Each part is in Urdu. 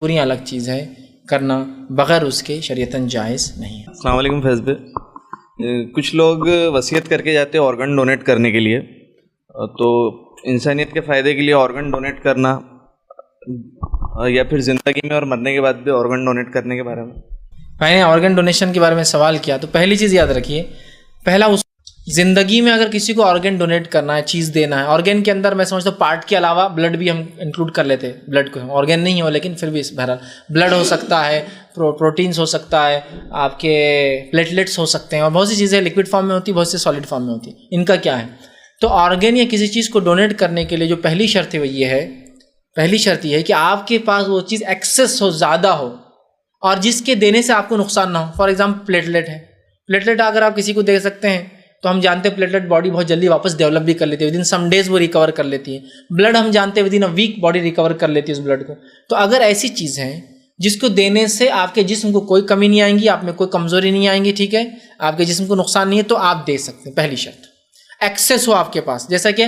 پوری الگ چیز ہے، کرنا بغیر اس کے شریعتاً جائز نہیں ہے۔ السلام علیکم فیض بھائی، کچھ لوگ وصیت کر کے جاتے ہیں آرگن ڈونیٹ کرنے کے لیے، تو انسانیت کے فائدے کے لیے آرگن ڈونیٹ کرنا یا پھر زندگی میں اور مرنے کے بعد بھی آرگن ڈونیٹ کرنے کے بارے میں؟ میں نے آرگن ڈونیشن کے بارے میں سوال کیا تو پہلی چیز یاد رکھیے، پہلا اس زندگی میں اگر کسی کو آرگن ڈونیٹ کرنا ہے، چیز دینا ہے، آرگن کے اندر میں سمجھتا ہوں پارٹ کے علاوہ بلڈ بھی ہم انکلوڈ کر لیتے ہیں، بلڈ کو آرگن نہیں ہو لیکن پھر بھی بہرحال بلڈ ہو سکتا ہے، پروٹینز ہو سکتا ہے، آپ کے پلیٹلیٹس ہو سکتے ہیں، اور بہت سی چیزیں لکوڈ فارم میں ہوتی ہیں، بہت سے سالڈ فارم میں ہوتی ہیں۔ ان کا کیا ہے؟ تو آرگن یا کسی چیز کو ڈونیٹ کرنے کے لیے جو پہلی شرط ہے وہ یہ ہے، پہلی شرط یہ ہے کہ آپ کے پاس وہ چیز ایکسیس ہو، زیادہ ہو، اور جس کے دینے سے آپ کو نقصان نہ ہو۔ فار ایگزامپل پلیٹلیٹ ہے، پلیٹلیٹ اگر آپ کسی کو دے سکتے ہیں تو ہم جانتے ہیں پلیٹلیٹ باڈی بہت جلدی واپس ڈیولپ بھی کر لیتی ہے، ود ان سم ڈیز وہ ریکور کر لیتی ہے۔ بلڈ ہم جانتے ہیں within a week body recover کر لیتی ہے اس بلڈ کو۔ تو اگر ایسی چیز ہے جس کو دینے سے آپ کے جسم کو کوئی کمی نہیں آئیں گی، آپ میں کوئی کمزوری نہیں آئیں گی، ٹھیک ہے، آپ کے جسم کو نقصان نہیں ہے، تو آپ دے سکتے ہیں۔ پہلی شرط ایکسیس ہو آپ کے پاس، جیسا کہ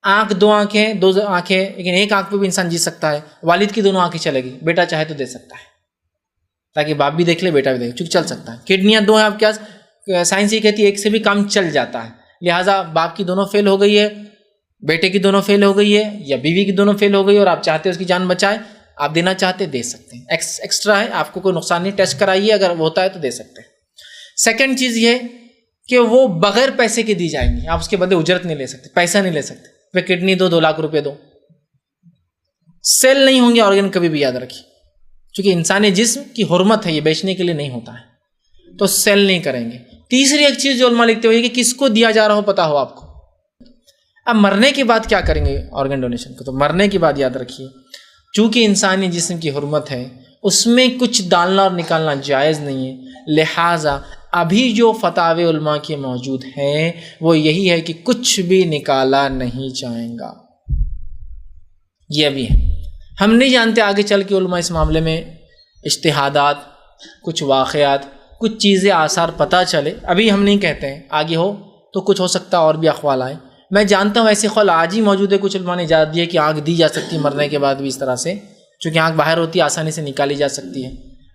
آنکھ، دو آنکھیں، دو آنکھیں، لیکن ایک آنکھ پہ بھی انسان جی سکتا ہے، والد کی دونوں آنکھیں چلے گی، بیٹا چاہے تو دے سکتا ہے تاکہ باپ بھی دیکھ لے بیٹا بھی دیکھ، چونکہ چل سکتا ہے۔ کڈنیاں دو ہیں آپ کے پاس، سائنس یہ کہتی ہے ایک سے بھی کام چل جاتا ہے، لہٰذا باپ کی دونوں فیل ہو گئی ہے، بیٹے کی دونوں فیل ہو گئی ہے، یا بیوی کی دونوں فیل ہو گئی ہے، اور آپ چاہتے ہیں اس کی جان بچائے، آپ دینا چاہتے دے سکتے ہیں۔ ایکسٹرا ہے، آپ کو کوئی نقصان نہیں، ٹیسٹ کرائیے، اگر ہوتا ہے تو دے سکتے ہیں۔ سیکنڈ چیز یہ کہ وہ بغیر پیسے کے دی جائیں گی، آپ اس کے بدلے اجرت نہیں لے سکتے، پیسہ نہیں لے سکتے، وہ کڈنی دو، 2 لاکھ روپے دو، سیل نہیں ہوں گے آرگن، کبھی بھی یاد رکھیے، چونکہ انسانی جسم کی حرمت ہے، یہ بیچنے کے لیے نہیں ہوتا ہے، تو سیل نہیں کریں گے۔ تیسری ایک چیز جو علماء لکھتے ہوئے کہ کس کو دیا جا رہا ہو پتا ہو آپ کو۔ اب مرنے کے بعد کیا کریں گے آرگن ڈونیشن کو؟ تو مرنے کے بعد یاد رکھیے، چونکہ انسانی جسم کی حرمت ہے، اس میں کچھ ڈالنا اور نکالنا جائز نہیں ہے، لہٰذا ابھی جو فتاوی علماء کے موجود ہیں وہ یہی ہے کہ کچھ بھی نکالا نہیں جائے گا۔ یہ ابھی ہے، ہم نہیں جانتے آگے چل کے علماء اس معاملے میں اجتہادات، کچھ واقعات، کچھ چیزیں آثار پتہ چلے، ابھی ہم نہیں کہتے ہیں، آگے ہو تو کچھ ہو سکتا اور بھی اقوال آئے۔ میں جانتا ہوں ایسے قول آج ہی موجود ہے، کچھ علماء نے اجازت دی ہے کہ آنکھ دی جا سکتی ہے مرنے کے بعد بھی اس طرح سے، چونکہ آنکھ باہر ہوتی ہے آسانی سے نکالی جا سکتی ہے،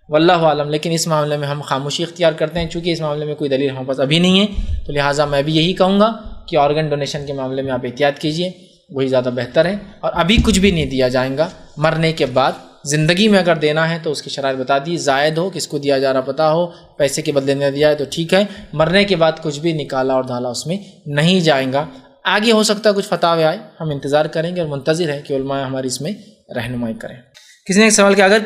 واللہ عالم۔ لیکن اس معاملے میں ہم خاموشی اختیار کرتے ہیں، چونکہ اس معاملے میں کوئی دلیل ہمارے پاس ابھی نہیں ہے، تو لہٰذا میں بھی یہی کہوں گا کہ آرگن ڈونیشن کے معاملے میں آپ احتیاط کیجئے، وہی زیادہ بہتر ہے۔ اور ابھی کچھ بھی نہیں دیا جائے گا، مرنے کے بعد زندگی میں اگر دینا ہے تو اس کی شرائط بتا دی، زائد ہو، کس کو دیا جا رہا پتہ ہو، پیسے کے بدلے میں دیا ہے تو ٹھیک ہے، مرنے کے بعد کچھ بھی نکالا اور ڈالا اس میں نہیں جائے گا۔ آگے ہو سکتا ہے کچھ فتاوی آئے، ہم انتظار کریں گے اور منتظر ہیں کہ علماء ہماری اس میں رہنمائی کریں۔ کسی نے ایک سوال کیا، اگر